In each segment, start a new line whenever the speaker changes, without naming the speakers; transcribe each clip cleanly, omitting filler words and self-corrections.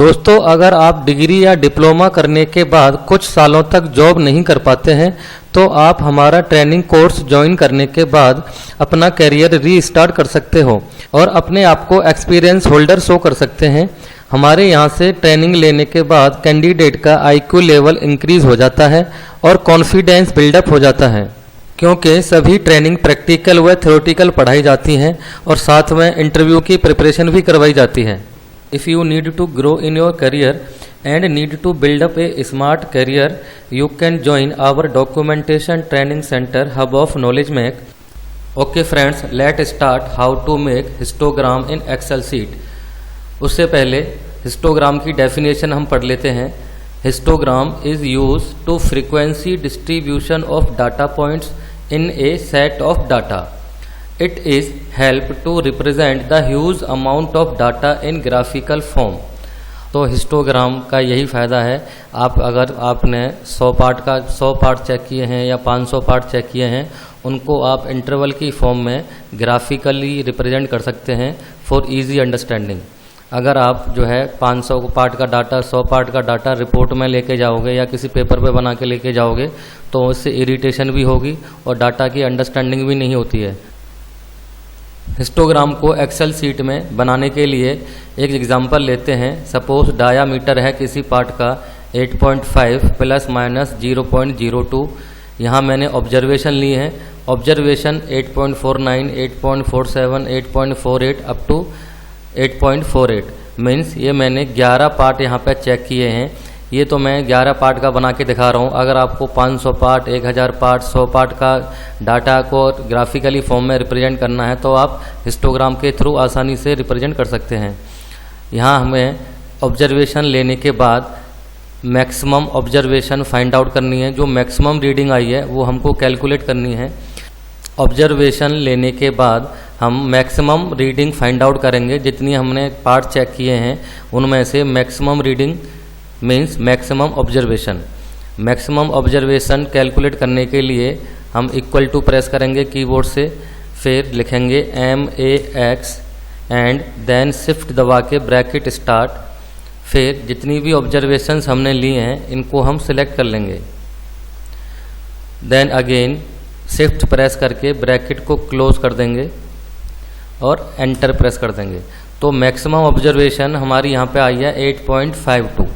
दोस्तों, अगर आप डिग्री या डिप्लोमा करने के बाद कुछ सालों तक जॉब नहीं कर पाते हैं तो आप हमारा ट्रेनिंग कोर्स ज्वाइन करने के बाद अपना करियर रीस्टार्ट कर सकते हो और अपने आप को एक्सपीरियंस होल्डर शो कर सकते हैं। हमारे यहाँ से ट्रेनिंग लेने के बाद कैंडिडेट का IQ लेवल इंक्रीज हो जाता है और कॉन्फिडेंस बिल्डअप हो जाता है, क्योंकि सभी ट्रेनिंग प्रैक्टिकल व थ्योरेटिकल पढ़ाई जाती हैं और साथ में इंटरव्यू की प्रिपरेशन भी करवाई जाती है। If you need to grow in your career and need to build up a smart career, you can join our documentation training center Hub of Knowledge Make. Okay friends, let's start how to make histogram in Excel sheet. उससे पहले histogram की definition हम पढ़ लेते हैं। Histogram is used to frequency distribution of data points in a set of data. It is help to represent the huge amount of data in graphical form. तो histogram का यही फ़ायदा है। अगर आपने 100 पार्ट चेक किए हैं या 500 पार्ट चेक किए हैं, उनको आप इंटरवल की फॉर्म में ग्राफिकली रिप्रेजेंट कर सकते हैं फॉर इजी अंडरस्टैंडिंग। अगर आप जो है 500 पार्ट का डाटा, 100 पार्ट का डाटा रिपोर्ट में लेके जाओगे या किसी पेपर पे बना के लेके जाओगे तो उससे इरिटेशन भी होगी और डाटा की अंडरस्टैंडिंग भी नहीं होती है। हिस्टोग्राम को एक्सेल सीट में बनाने के लिए एक एग्जांपल लेते हैं। सपोज डायामीटर है किसी पार्ट का 8.5 प्लस माइनस 0.02। यहाँ मैंने ऑब्जर्वेशन ली है। ऑब्जर्वेशन 8.49, 8.47, 8.48 अप टू 8.48 मीन्स ये मैंने 11 पार्ट यहाँ पे चेक किए हैं। ये तो मैं 11 पार्ट का बना के दिखा रहा हूँ। अगर आपको 500 पार्ट, 1000 पार्ट, 100 पार्ट का डाटा को ग्राफिकली फॉर्म में रिप्रेजेंट करना है तो आप हिस्टोग्राम के थ्रू आसानी से रिप्रेजेंट कर सकते हैं। यहाँ हमें ऑब्जर्वेशन लेने के बाद मैक्सिमम ऑब्जर्वेशन फाइंड आउट करनी है। जो मैक्सिमम रीडिंग आई है वो हमको कैलकुलेट करनी है। ऑब्जर्वेशन लेने के बाद हम मैक्सिमम रीडिंग फाइंड आउट करेंगे। जितनी हमने पार्ट चेक किए हैं उनमें से maximum reading means maximum observation. Maximum observation calculate करने के लिए हम इक्वल टू प्रेस करेंगे कीबोर्ड से, फिर लिखेंगे MAX एंड देन शिफ्ट दबा के ब्रैकेट स्टार्ट। फिर जितनी भी ऑब्जर्वेशंस हमने लिए हैं इनको हम सिलेक्ट कर लेंगे। देन अगेन शिफ्ट प्रेस करके ब्रैकेट को क्लोज कर देंगे और एंटर प्रेस कर देंगे। तो मैक्सिमम ऑब्जर्वेशन हमारी यहाँ पे आई है 8.52।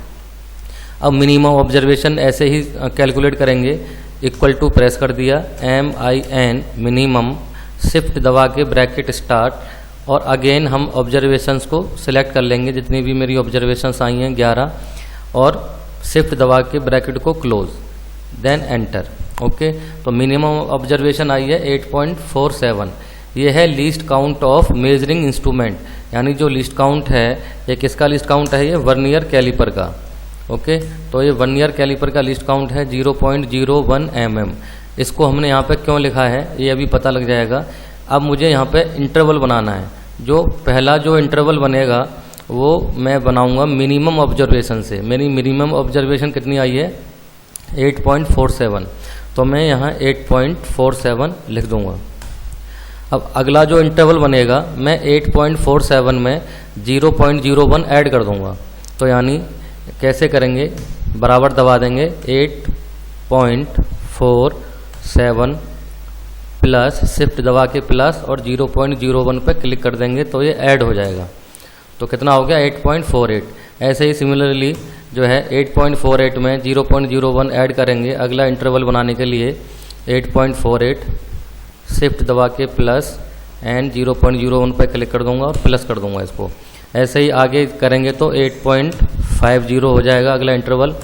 अब मिनिमम ऑब्जर्वेशन ऐसे ही कैलकुलेट करेंगे। इक्वल टू प्रेस कर दिया, MIN मिनिमम, शिफ्ट दबा के ब्रैकेट स्टार्ट और अगेन हम ऑब्जर्वेशंस को सिलेक्ट कर लेंगे। जितनी भी मेरी ऑब्जर्वेशंस आई हैं 11 और शिफ्ट दबा के ब्रैकेट को क्लोज, देन एंटर। ओके, तो मिनिमम ऑब्जर्वेशन आई है 8.47। ये है least count of measuring instrument, यानी जो लीस्ट काउंट है ये किसका लीस्ट काउंट है? ये वर्नियर कैलिपर का। ओके, तो ये वर्नियर कैलिपर का लिस्ट काउंट है 0.01 mm। इसको हमने यहाँ पे क्यों लिखा है ये अभी पता लग जाएगा। अब मुझे यहाँ पे इंटरवल बनाना है। जो पहला जो इंटरवल बनेगा वो मैं बनाऊंगा मिनिमम ऑब्जर्वेशन से। मेरी मिनिमम ऑब्जर्वेशन कितनी आई है? 8.47। तो मैं यहाँ 8.47 लिख दूंगा। अब अगला जो इंटरवल बनेगा मैं 8.47 में 0.01 ऐड कर दूंगा। तो यानी कैसे करेंगे? बराबर दबा देंगे 8.47 प्लस शिफ्ट दबा के प्लस और 0.01 पे क्लिक कर देंगे तो ये ऐड हो जाएगा। तो कितना हो गया? 8.48। ऐसे ही सिमिलरली जो है 8.48 में 0.01 ऐड करेंगे अगला इंटरवल बनाने के लिए। 8.48 शिफ्ट दबा के प्लस एंड 0.01 पे क्लिक कर दूंगा और प्लस कर दूंगा इसको। ऐसे ही आगे करेंगे तो 8.50 हो जाएगा अगला इंटरवल।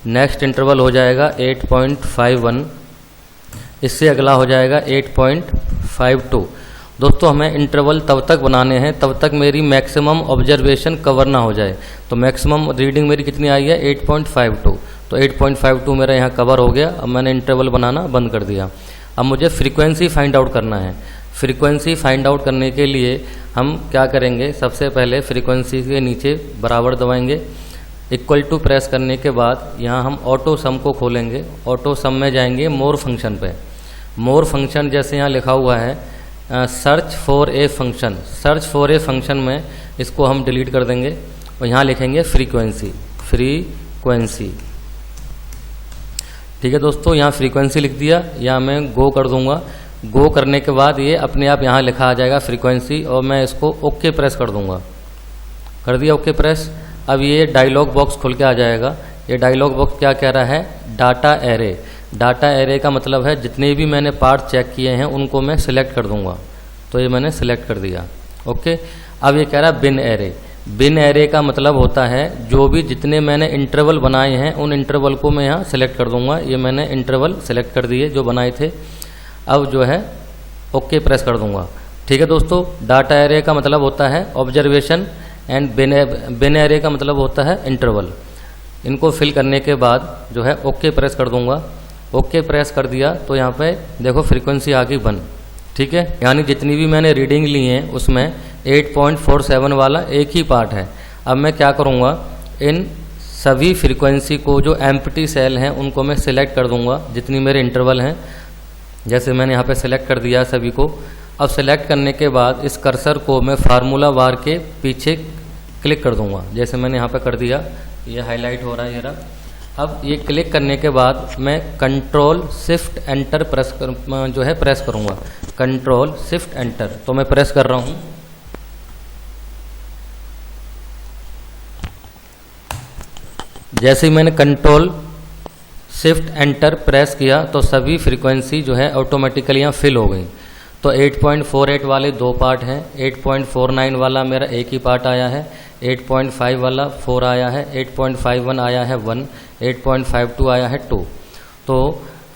नेक्स्ट इंटरवल हो जाएगा 8.51। इससे अगला हो जाएगा 8.52। दोस्तों, हमें इंटरवल तब तक बनाने हैं तब तक मेरी मैक्सिमम ऑब्जर्वेशन कवर ना हो जाए। तो मैक्सिमम रीडिंग मेरी कितनी आई है? 8.52। तो 8.52 मेरा यहाँ कवर हो गया। अब मैंने इंटरवल बनाना बंद कर दिया। अब मुझे फ्रीक्वेंसी फाइंड आउट करना है। फ्रीक्वेंसी फाइंड आउट करने के लिए हम क्या करेंगे? सबसे पहले फ्रीक्वेंसी के नीचे बराबर दबाएंगे। इक्वल टू प्रेस करने के बाद यहाँ हम ऑटो सम को खोलेंगे। ऑटो सम में जाएंगे मोर फंक्शन पे। मोर फंक्शन जैसे यहाँ लिखा हुआ है search for a function. Search for a function में इसको हम डिलीट कर देंगे और यहाँ लिखेंगे फ्रीक्वेंसी, फ्रीक्वेंसी। ठीक है दोस्तों, यहाँ फ्रीक्वेंसी लिख दिया, या मैं गो कर दूंगा। गो करने के बाद ये अपने आप यहाँ लिखा आ जाएगा फ्रीक्वेंसी, और मैं इसको ओके प्रेस कर दूंगा। कर दिया ओके प्रेस। अब ये डायलॉग बॉक्स खुल के आ जाएगा। ये डायलॉग बॉक्स क्या कह रहा है? Data array. डाटा एरे का मतलब है जितने भी मैंने पार्ट चेक किए हैं उनको मैं सिलेक्ट कर दूंगा। तो ये मैंने सिलेक्ट कर दिया। ओके, अब ये कह रहा है बिन एरे। बिन एरे का मतलब होता है जो भी जितने मैंने इंटरवल बनाए हैं उन इंटरवल को मैं यहाँ सिलेक्ट कर दूंगा। ये मैंने इंटरवल सिलेक्ट कर दिए जो बनाए थे। अब जो है ओके प्रेस कर दूंगा। ठीक है दोस्तों, डाटा एरे का मतलब होता है ऑब्जर्वेशन एंड बिन एरे का मतलब होता है इंटरवल। इनको फिल करने के बाद जो है ओके प्रेस कर दूंगा। ओके प्रेस कर दिया तो यहाँ पे देखो फ्रीक्वेंसी आ गई 1। ठीक है, यानी जितनी भी मैंने रीडिंग ली हैं उसमें 8.47 वाला एक ही पार्ट है। अब मैं क्या करूँगा, इन सभी फ्रीक्वेंसी को जो एम्प्टी सेल हैं उनको मैं सिलेक्ट कर दूंगा जितनी मेरे इंटरवल हैं। जैसे मैंने यहाँ पे सिलेक्ट कर दिया सभी को। अब सिलेक्ट करने के बाद इस कर्सर को मैं फार्मूला बार के पीछे क्लिक कर दूंगा। जैसे मैंने यहाँ पे कर दिया, ये हाईलाइट हो रहा है ये रहा। अब ये क्लिक करने के बाद मैं कंट्रोल शिफ्ट एंटर प्रेस करूँगा। कंट्रोल शिफ्ट एंटर, तो मैं प्रेस कर रहा हूँ। जैसे ही मैंने कंट्रोल शिफ्ट एंटर प्रेस किया तो सभी फ्रीक्वेंसी जो है ऑटोमेटिकली यहाँ फिल हो गई। तो 8.48 वाले 2 पार्ट हैं, 8.49 वाला मेरा एक ही पार्ट आया है, 8.5 वाला 4 आया है, 8.51 आया है 1, 8.52 आया है 2। तो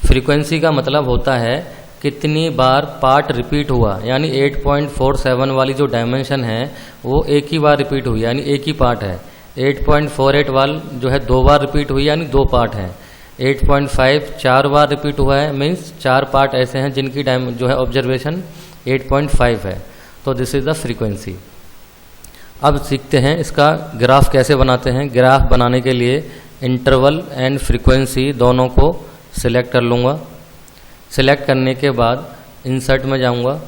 फ्रीक्वेंसी का मतलब होता है कितनी बार पार्ट रिपीट हुआ, यानी 8.47 वाली जो डायमेंशन है वो एक ही बार रिपीट हुई, यानी एक ही पार्ट है। 8.48 वाल जो है 2 बार रिपीट हुई, यानी 2 पार्ट हैं। 8.5 4 बार रिपीट हुआ है, मीन्स 4 पार्ट ऐसे हैं जिनकी जो है ऑब्जर्वेशन 8.5 है। तो दिस इज द फ्रीक्वेंसी। अब सीखते हैं इसका ग्राफ कैसे बनाते हैं। ग्राफ बनाने के लिए इंटरवल एंड फ्रीक्वेंसी दोनों को सिलेक्ट कर लूँगा। सिलेक्ट करने के बाद इंसर्ट में जाऊँगा।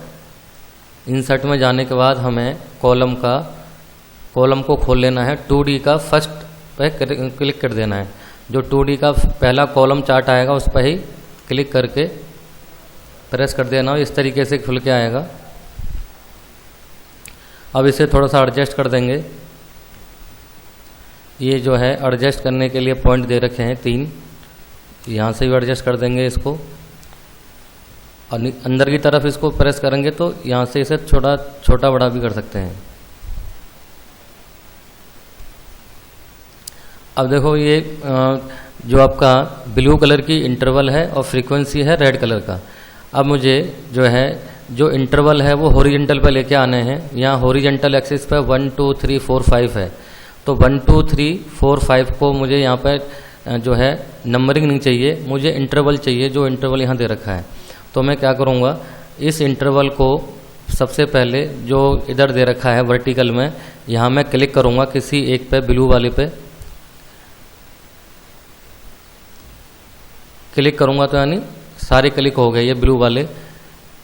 इंसर्ट में जाने के बाद हमें कॉलम को खोल लेना है। 2D का फर्स्ट पे क्लिक कर देना है। जो 2D का पहला कॉलम चार्ट आएगा उस पर ही क्लिक करके प्रेस कर देना। इस तरीके से खुल के आएगा। अब इसे थोड़ा सा एडजस्ट कर देंगे। ये जो है एडजस्ट करने के लिए पॉइंट दे रखे हैं 3, यहाँ से भी एडजस्ट कर देंगे इसको। और अंदर की तरफ इसको प्रेस करेंगे तो यहाँ से इसे छोटा बड़ा भी कर सकते हैं। अब देखो ये जो आपका ब्लू कलर की इंटरवल है और फ्रीक्वेंसी है रेड कलर का। अब मुझे जो है जो इंटरवल है वो हॉरिजॉन्टल पे लेके आने हैं। यहाँ हॉरिजॉन्टल एक्सिस पे 1 2 3 4 5 है। तो 1 2 3 4 5 को मुझे यहाँ पे जो है नंबरिंग नहीं चाहिए, मुझे इंटरवल चाहिए जो इंटरवल यहाँ दे रखा है। तो मैं क्या करूँगा, इस इंटरवल को सबसे पहले जो इधर दे रखा है वर्टिकल में, यहाँ मैं क्लिक करूँगा किसी एक पे, ब्लू वाले पे क्लिक करूँगा तो यानी सारे क्लिक हो गए ये ब्लू वाले।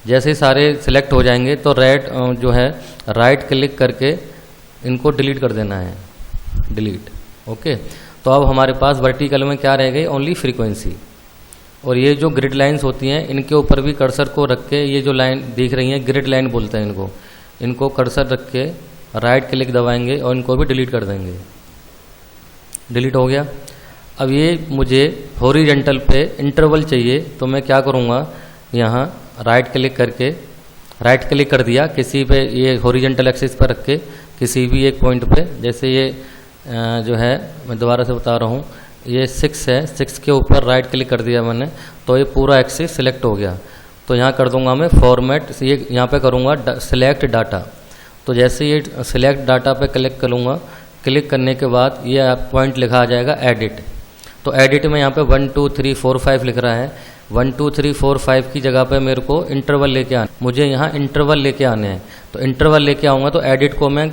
जैसे ही सारे सिलेक्ट हो जाएंगे तो रेड जो है राइट क्लिक करके इनको डिलीट कर देना है, डिलीट। ओके, तो अब हमारे पास वर्टिकल में क्या रह गई, ओनली फ्रीक्वेंसी। और ये जो ग्रिड लाइंस होती हैं इनके ऊपर भी कर्सर को रख के, ये जो लाइन दिख रही है ग्रिड लाइन बोलते हैं इनको कर्सर रख के राइट क्लिक दबाएंगे और इनको भी डिलीट कर देंगे। डिलीट हो गया। अब ये मुझे हॉरिजॉन्टल पे इंटरवल चाहिए, तो मैं क्या करूँगा, यहाँ राइट क्लिक करके राइट क्लिक कर दिया किसी पे, ये हॉरिजॉन्टल एक्सिस पर रख के किसी भी एक पॉइंट पे। जैसे ये जो है मैं दोबारा से बता रहा हूँ, ये 6 है, 6 के ऊपर राइट क्लिक कर दिया मैंने, तो ये पूरा एक्सिस सिलेक्ट हो गया। तो यहाँ कर दूंगा मैं फॉर्मेट, ये यहाँ पे करूँगा सिलेक्ट डाटा। तो जैसे ये सिलेक्ट डाटा पे क्लिक करूँगा, क्लिक करने के बाद ये पॉइंट लिखा आ जाएगा एडिट। तो एडिट में यहाँ पे 1 2 3 4 5 लिख रहा है। 1 2 3 4 5 की जगह पे मेरे को इंटरवल लेके आना, मुझे यहाँ इंटरवल लेके आने हैं। तो इंटरवल लेके आऊँगा तो एडिट को मैं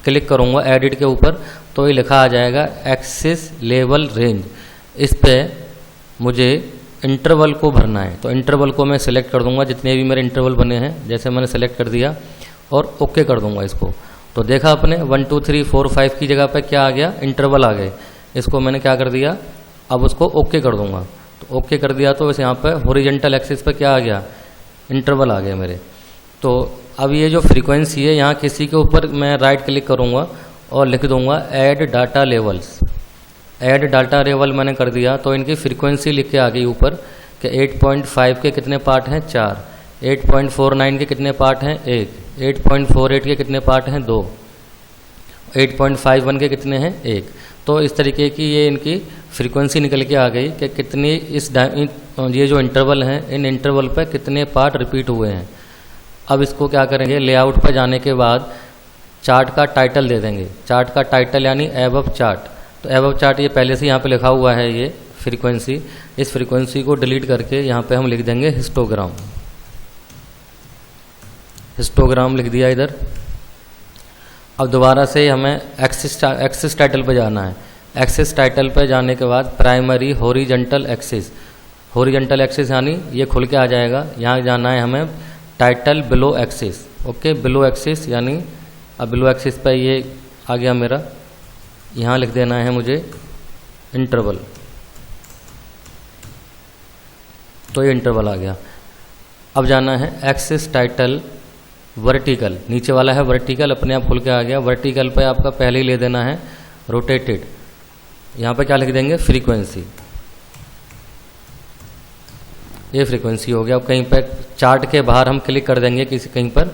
क्लिक करूँगा, एडिट के ऊपर तो ये लिखा आ जाएगा एक्सिस लेवल रेंज। इस पे मुझे इंटरवल को भरना है, तो इंटरवल को मैं सिलेक्ट कर दूंगा जितने भी मेरे इंटरवल बने हैं। जैसे मैंने सेलेक्ट कर दिया और ओके कर दूंगा इसको। तो देखा आपने 1 2 3 4 5 की जगह पे क्या आ गया, इंटरवल आ गए। इसको मैंने क्या कर दिया, अब उसको ओके कर दूंगा। तो ओके कर दिया तो वैसे यहाँ पे हॉरिजॉन्टल एक्सिस पे क्या आ गया, इंटरवल आ गया मेरे। तो अब ये जो फ्रीक्वेंसी है, यहाँ किसी के ऊपर मैं राइट क्लिक करूँगा और लिख दूंगा add data levels. Add data level मैंने कर दिया तो इनकी फ्रीक्वेंसी लिख के आ गई ऊपर कि 8.5 के कितने पार्ट हैं, 4, 8.49 के कितने पार्ट हैं, 1, 8.48 के कितने पार्ट हैं, 2, 8.51 के कितने हैं, 1। तो इस तरीके की ये इनकी फ्रीक्वेंसी निकल के आ गई कि कितनी ये जो इंटरवल हैं, इन इंटरवल पर कितने पार्ट रिपीट हुए हैं। अब इसको क्या करेंगे, लेआउट पर जाने के बाद चार्ट का टाइटल दे देंगे। चार्ट का टाइटल यानी एबव चार्ट। तो एबव चार्ट ये पहले से यहाँ पे लिखा हुआ है, ये फ्रीक्वेंसी। इस फ्रीक्वेंसी को डिलीट करके यहाँ पे हम लिख देंगे हिस्टोग्राम। हिस्टोग्राम लिख दिया इधर। अब दोबारा से हमें एक्सिस टाइटल पे जाना है। एक्सिस टाइटल पे जाने के बाद primary horizontal axis. Horizontal axis यानी ये खुल के आ जाएगा। यहाँ जाना है हमें title below axis. Okay, below axis यानी अब बिलो एक्सिस पे ये आ गया मेरा। यहाँ लिख देना है मुझे इंटरवल। तो ये इंटरवल आ गया। अब जाना है एक्सिस टाइटल वर्टिकल। नीचे वाला है वर्टिकल, अपने आप खुल के आ गया। वर्टिकल पे आपका पहले ही ले देना है रोटेटेड। यहाँ पे क्या लिख देंगे, फ्रीक्वेंसी। ये फ्रीक्वेंसी हो गया। अब कहीं पे चार्ट के बाहर हम क्लिक कर देंगे किसी कहीं पर,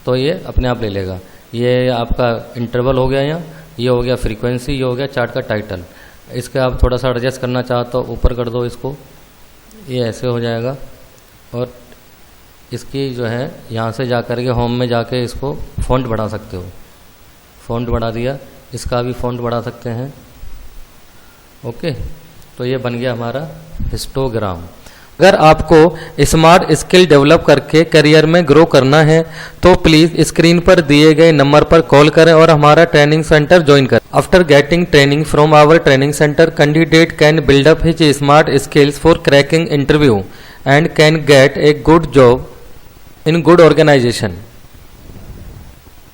तो ये अपने आप ले लेगा। ये आपका इंटरवल हो गया, यहाँ ये हो गया फ्रीक्वेंसी, ये हो गया चार्ट का टाइटल। इसका आप थोड़ा सा एडजस्ट करना चाहते हो, ऊपर कर दो इसको, ये ऐसे हो जाएगा। और इसकी जो है यहाँ से जा कर के होम में जाके इसको फ़ॉन्ट बढ़ा सकते हो। फ़ॉन्ट बढ़ा दिया, इसका भी फ़ॉन्ट बढ़ा सकते हैं। ओके, तो ये बन गया हमारा हिस्टोग्राम। अगर आपको स्मार्ट स्किल डेवलप करके करियर में ग्रो करना है तो प्लीज़ स्क्रीन पर दिए गए नंबर पर कॉल करें और हमारा ट्रेनिंग सेंटर ज्वाइन करें। After getting training from our training centre, candidate can build up his smart skills for cracking interview and can get a good job in good organization.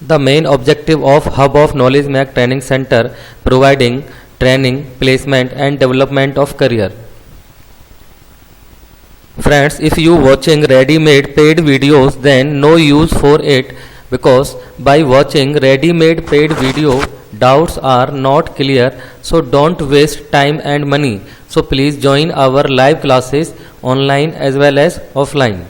The main objective of Hub of Knowledge Mac Training Center providing training, placement and development of career. Friends, if you watching ready-made paid videos, then no use for it, because by watching ready-made paid video doubts are not clear, so don't waste time and money. So please join our live classes online as well as offline.